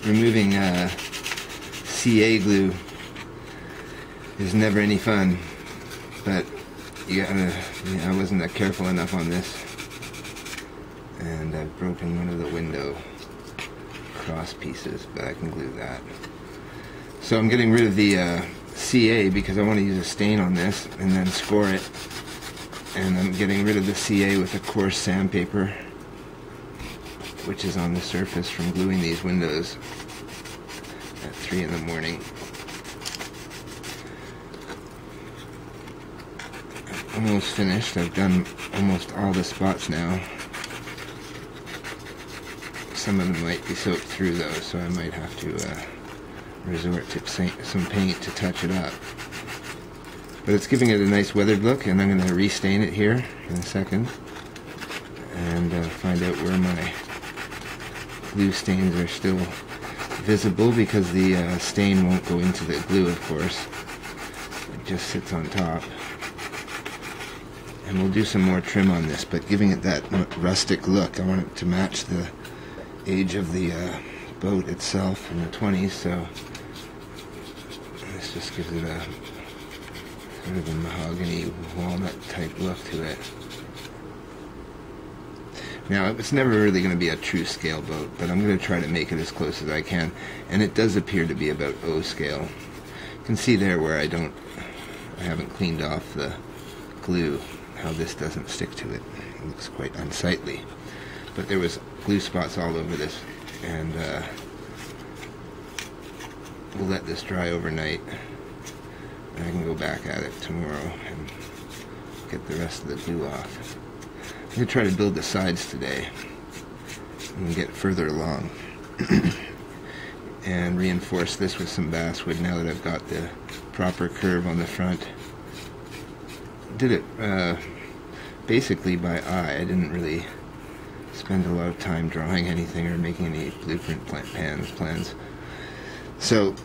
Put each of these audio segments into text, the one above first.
removing CA glue is never any fun, but I wasn't that careful enough on this, and I've broken one of the window cross pieces, but I can glue that. So I'm getting rid of the CA because I want to use a stain on this and then score it, and I'm getting rid of the CA with a coarse sandpaper, which is on the surface from gluing these windows at 3 in the morning. Almost finished. I've done almost all the spots now. Some of them might be soaked through though, so I might have to resort to some paint to touch it up. But it's giving it a nice weathered look, and I'm going to restain it here in a second and find out where my glue stains are still visible, because the stain won't go into the glue, of course. It just sits on top. And we'll do some more trim on this, but giving it that rustic look. I want it to match the age of the boat itself in the 20s, so this just gives it a sort of a mahogany walnut type look to it. Now, it's never really going to be a true scale boat, but I'm going to try to make it as close as I can, and it does appear to be about O scale. You can see there where I haven't cleaned off the glue, how this doesn't stick to it. It looks quite unsightly. But there was glue spots all over this, and we'll let this dry overnight, and I can go back at it tomorrow and get the rest of the glue off. I'm going to try to build the sides today and get further along and reinforce this with some basswood now that I've got the proper curve on the front. Did it basically by eye. I didn't really spend a lot of time drawing anything or making any blueprint plans. So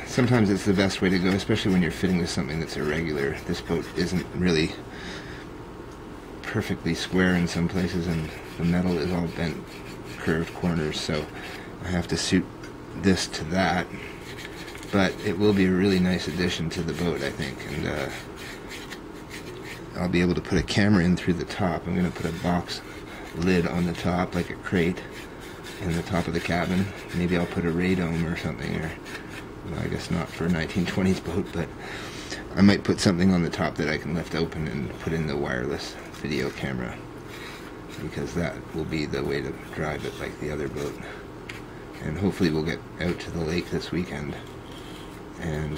sometimes it's the best way to go, especially when you're fitting with something that's irregular. This boat isn't really perfectly square in some places, and the metal is all bent, curved corners, so I have to suit this to that. But it will be a really nice addition to the boat, I think, and I'll be able to put a camera in through the top. I'm going to put a box lid on the top, like a crate, in the top of the cabin. Maybe I'll put a radome or something, or well, I guess not for a 1920s boat, but I might put something on the top that I can lift open and put in the wireless video camera, because that will be the way to drive it like the other boat. And hopefully we'll get out to the lake this weekend and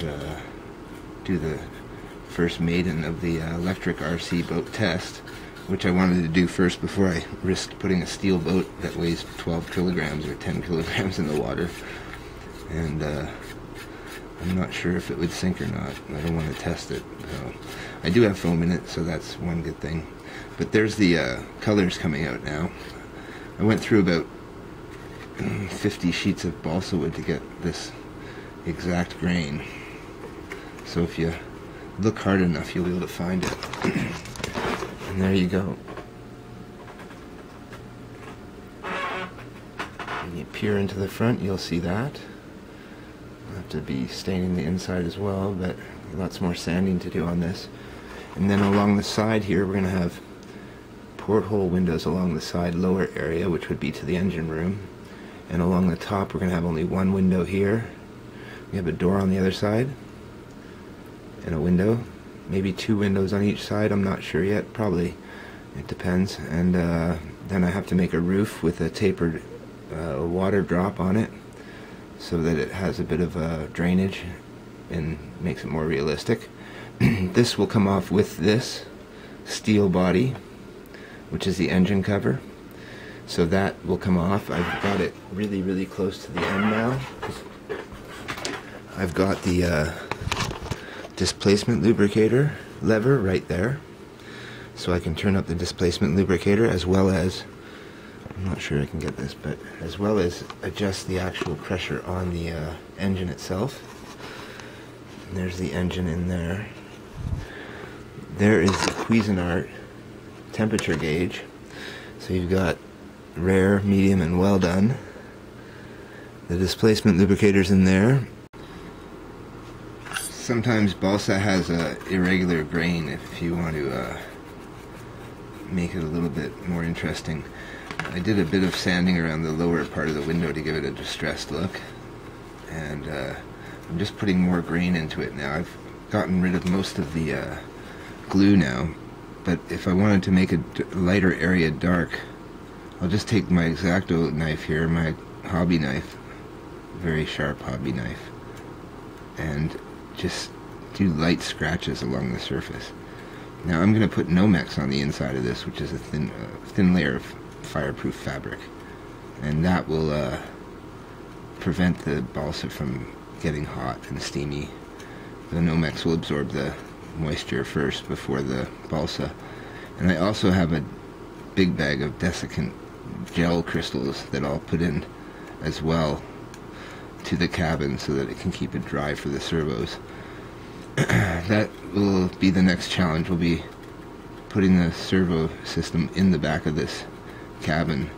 do the first maiden of the electric RC boat test, which I wanted to do first before I risked putting a steel boat that weighs 12 kilograms or 10 kilograms in the water. And I'm not sure if it would sink or not. I don't want to test it. So I do have foam in it, so that's one good thing. But there's the colors coming out now. I went through about 50 sheets of balsa wood to get this exact grain. So if you look hard enough, you'll be able to find it. And there you go. When you peer into the front, you'll see that. I'll have to be staining the inside as well, but lots more sanding to do on this. And then along the side here, we're going to have porthole windows along the side lower area, which would be to the engine room. And along the top, we're going to have only one window here. We have a door on the other side, and a window. Maybe two windows on each side, I'm not sure yet. Probably. It depends. And then I have to make a roof with a tapered water drop on it, so that it has a bit of drainage and makes it more realistic. This will come off with this steel body, which is the engine cover. So that will come off. I've got it really close to the end now. I've got the displacement lubricator lever right there, so I can turn up the displacement lubricator, as well as, I'm not sure I can get this, but as well as adjust the actual pressure on the engine itself. And there's the engine in there. There is the Cuisinart temperature gauge. So you've got rare, medium, and well done. The displacement lubricator's in there. Sometimes balsa has a irregular grain if you want to make it a little bit more interesting. I did a bit of sanding around the lower part of the window to give it a distressed look, and I'm just putting more grain into it now. I've gotten rid of most of the glue now, but if I wanted to make a lighter area dark, I'll just take my X-Acto knife here, my hobby knife, very sharp hobby knife, and just do light scratches along the surface. Now I'm going to put nomex on the inside of this, which is a thin layer of fireproof fabric, and that will prevent the balsa from getting hot and steamy. The nomex will absorb the moisture first before the balsa. And I also have a big bag of desiccant gel crystals that I'll put in as well to the cabin so that it can keep it dry for the servos. That will be the next challenge. We'll be putting the servo system in the back of this cabin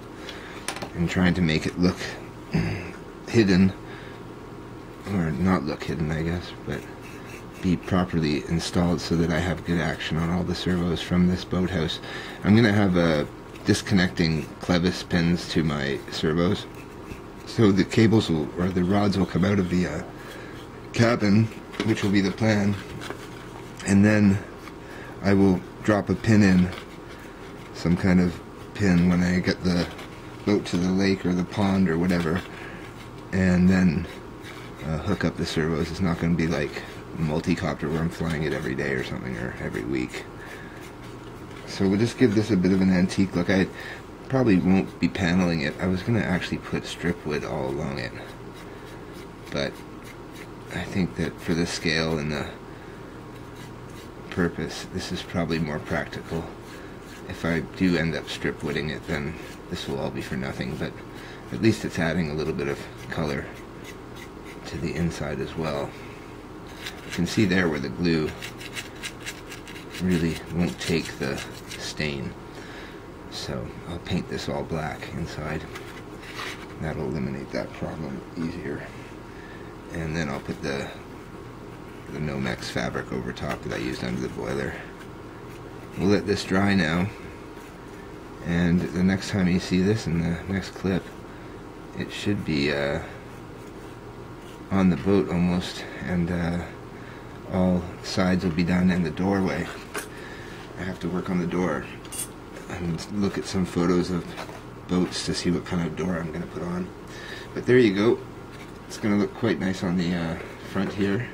and trying to make it look hidden, or not look hidden, I guess, but be properly installed so that I have good action on all the servos from this boathouse. I'm going to have disconnecting clevis pins to my servos, so the cables will, or the rods will come out of the cabin, which will be the plan, and then I will drop a pin in, some kind of pin, when I get the boat to the lake or the pond or whatever, and then hook up the servos. It's not going to be like a multi-copter where I'm flying it every day or something, or every week. So we'll just give this a bit of an antique look. I probably won't be paneling it. I was going to actually put strip wood all along it, but I think that for the scale and the purpose, this is probably more practical. If I do end up strip wooding it, then this will all be for nothing, but at least it's adding a little bit of color to the inside as well. You can see there where the glue really won't take the stain, so I'll paint this all black inside. That'll eliminate that problem easier. And then I'll put the nomex fabric over top that I used under the boiler. We'll let this dry now, and the next time you see this in the next clip, it should be on the boat almost, and all sides will be done, and the doorway. I have to work on the door and look at some photos of boats to see what kind of door I'm going to put on. But there you go. It's going to look quite nice on the front here.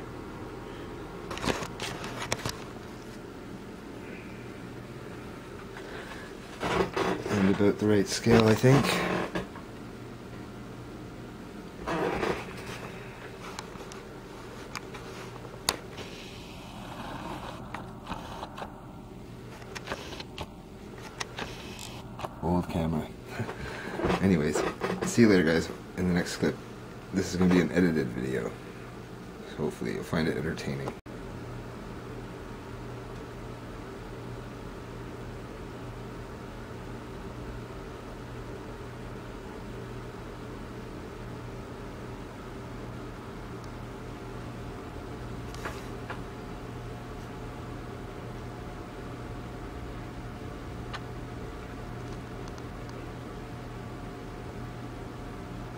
And about the right scale, I think. Old camera. Anyways, see you later, guys, in the next clip. This is going to be an edited video, so hopefully you'll find it entertaining.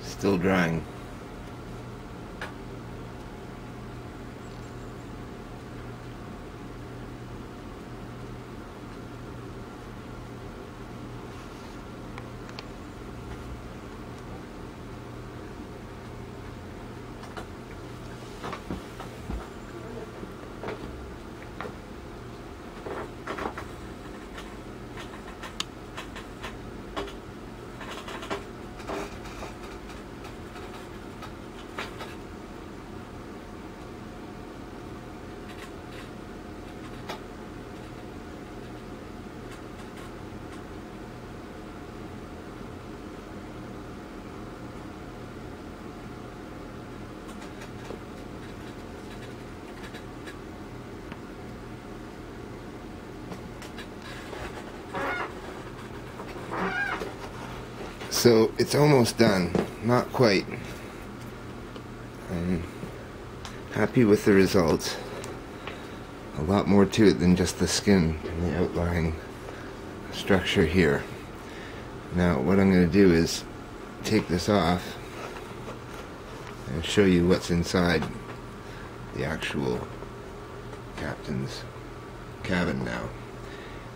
Still drying. So it's almost done, not quite. Happy with the results. A lot more to it than just the skin and the outlying structure here. Now what I'm going to do is take this off and show you what's inside the actual captain's cabin now.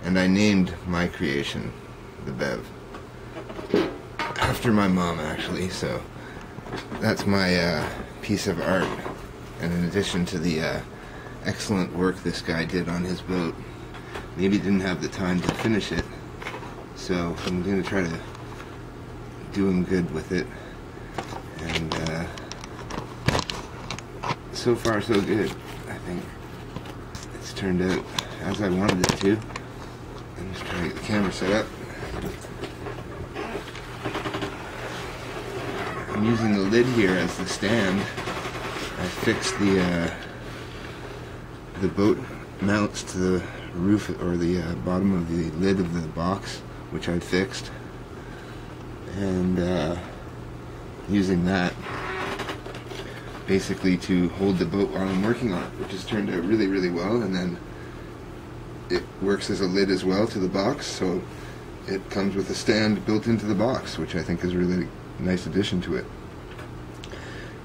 And I named my creation the Bev, after my mom actually, so that's my piece of art. And in addition to the excellent work this guy did on his boat, maybe didn't have the time to finish it, so I'm going to try to do him good with it. And so far so good. I think it's turned out as I wanted it to. I'm just trying to get the camera set up. I'm using the lid here as the stand. I fixed the boat mounts to the roof, or the bottom of the lid of the box, which I fixed, and using that basically to hold the boat while I'm working on it, which has turned out really, really well. And then it works as a lid as well to the box, so it comes with a stand built into the box, which I think is a really nice addition to it.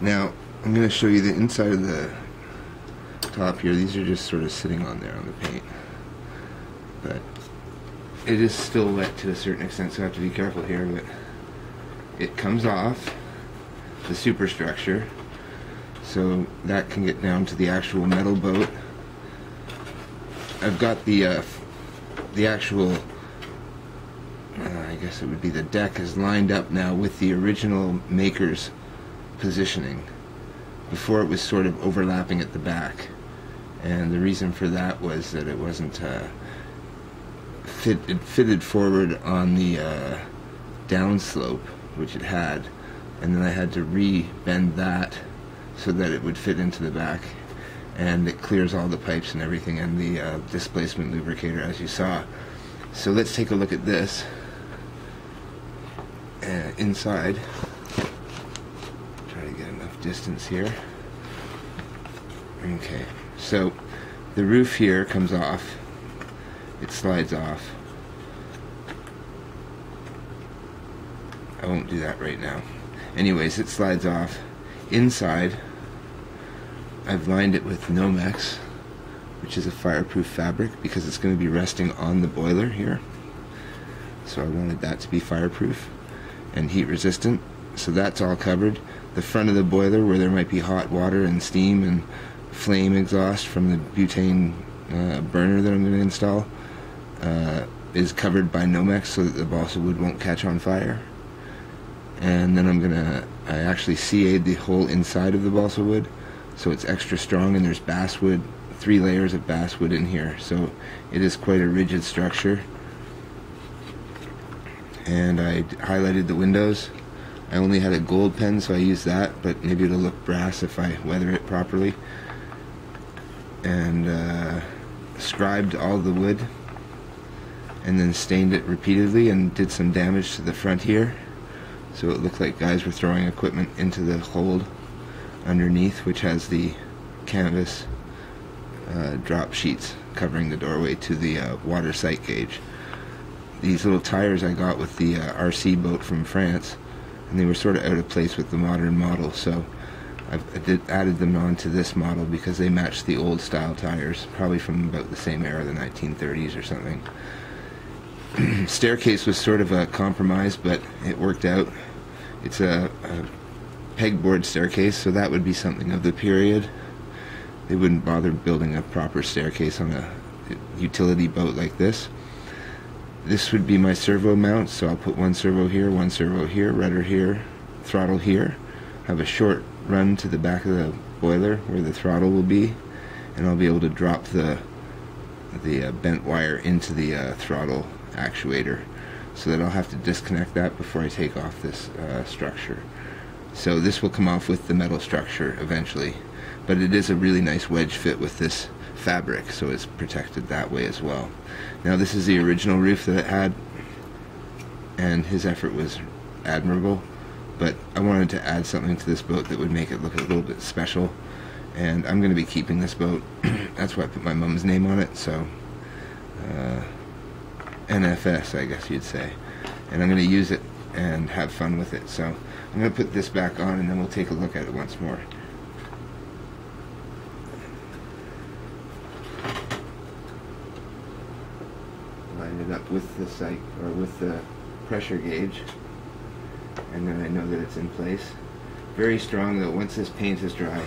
Now I'm going to show you the inside of the top here. These are just sort of sitting on there on the paint, but it is still wet to a certain extent, so I have to be careful here. But it comes off the superstructure, so that can get down to the actual metal boat. I've got the actual I guess it would be the deck is lined up now with the original maker's positioning. Before it was sort of overlapping at the back, and the reason for that was that it wasn't fitted forward on the downslope, which it had, and then I had to re-bend that so that it would fit into the back, and it clears all the pipes and everything, and the displacement lubricator, as you saw. So let's take a look at this inside. Try to get enough distance here. Okay, so the roof here comes off. It slides off. I won't do that right now. Anyways, it slides off. Inside, I've lined it with nomex, which is a fireproof fabric, because it's going to be resting on the boiler here. So I wanted that to be fireproof and heat resistant. So that's all covered. The front of the boiler, where there might be hot water and steam and flame exhaust from the butane burner that I'm going to install, is covered by nomex so that the balsa wood won't catch on fire. And then I actually CA'd the whole inside of the balsa wood, so it's extra strong, and there's basswood, 3 layers of basswood in here, so it is quite a rigid structure. And I highlighted the windows. I only had a gold pen, so I used that, but maybe it'll look brass if I weather it properly. And scribed all the wood, and then stained it repeatedly, and did some damage to the front here, so it looked like guys were throwing equipment into the hold underneath, which has the canvas drop sheets covering the doorway to the water sight gauge. These little tires I got with the RC boat from France, and they were sort of out of place with the modern model, so I added them onto this model because they matched the old style tires, probably from about the same era, the 1930s or something. Staircase was sort of a compromise, but it worked out. It's a pegboard staircase, so that would be something of the period. They wouldn't bother building a proper staircase on a utility boat like this. This would be my servo mount, so I'll put one servo here, rudder here, throttle here. Have a short run to the back of the boiler where the throttle will be, and I'll be able to drop the bent wire into the throttle actuator, so that I'll have to disconnect that before I take off this structure. So this will come off with the metal structure eventually, but it is a really nice wedge fit with this fabric, so it's protected that way as well. Now this is the original roof that it had, and his effort was admirable. but I wanted to add something to this boat that would make it look a little bit special, and I'm going to be keeping this boat. That's why I put my mom's name on it, so NFS, I guess you'd say, and I'm going to use it and have fun with it. So I'm going to put this back on, and then we'll take a look at it once more. Line it up with the sight, or with the pressure gauge, and then I know that it's in place. Very strong though. Once this paint is dry,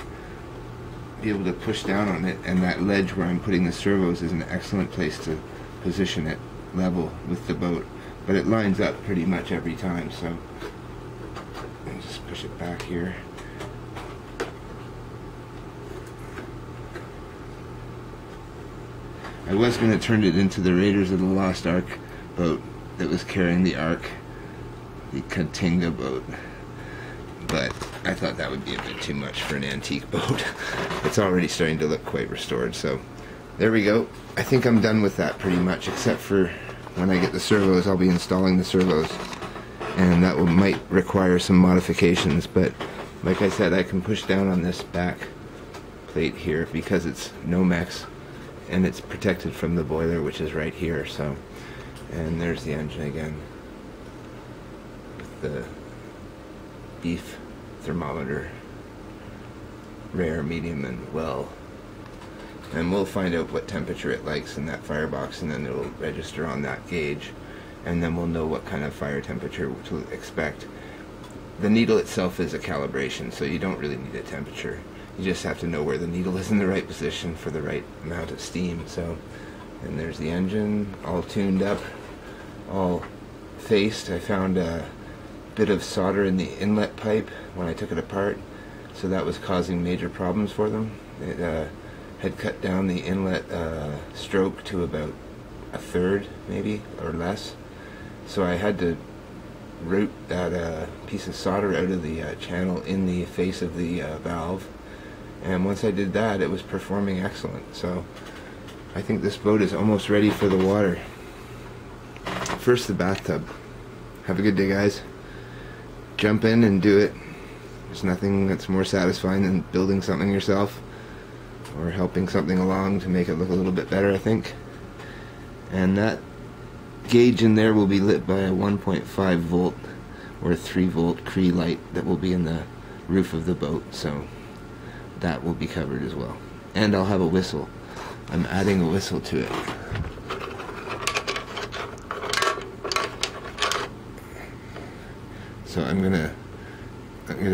be able to push down on it, and that ledge where I'm putting the servos is an excellent place to position it level with the boat. But it lines up pretty much every time, so I'll just push it back here. I was going to turn it into the Raiders of the Lost Ark boat that was carrying the Ark, the Katinga boat, but I thought that would be a bit too much for an antique boat. It's already starting to look quite restored, so there we go. I think I'm done with that pretty much, except for when I get the servos. I'll be installing the servos, and that might require some modifications, but like I said, I can push down on this back plate here because it's nomex, and it's protected from the boiler, which is right here. So, and there's the engine again with the beef thermometer, rare, medium, and well. And we'll find out what temperature it likes in that firebox, and then it'll register on that gauge, and then we'll know what kind of fire temperature to expect. The needle itself is a calibration, so you don't really need a temperature. You just have to know where the needle is in the right position for the right amount of steam. So, and there's the engine, all tuned up, all faced. I found a bit of solder in the inlet pipe when I took it apart, so that was causing major problems for them. It had cut down the inlet stroke to about a third, maybe, or less. So I had to root that piece of solder out of the channel in the face of the valve. And once I did that, it was performing excellent. So I think this boat is almost ready for the water. First, the bathtub. Have a good day, guys. Jump in and do it. There's nothing that's more satisfying than building something yourself, or helping something along to make it look a little bit better, I think. And that gauge in there will be lit by a 1.5 volt or 3 volt Cree light that will be in the roof of the boat, so that will be covered as well. And I'll have a whistle. I'm adding a whistle to it. So I'm gonna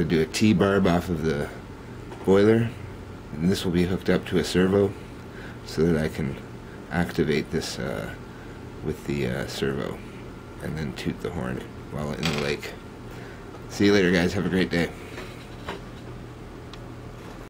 do a T-barb off of the boiler, and this will be hooked up to a servo so that I can activate this with the servo and then toot the horn while in the lake. See you later, guys. Have a great day.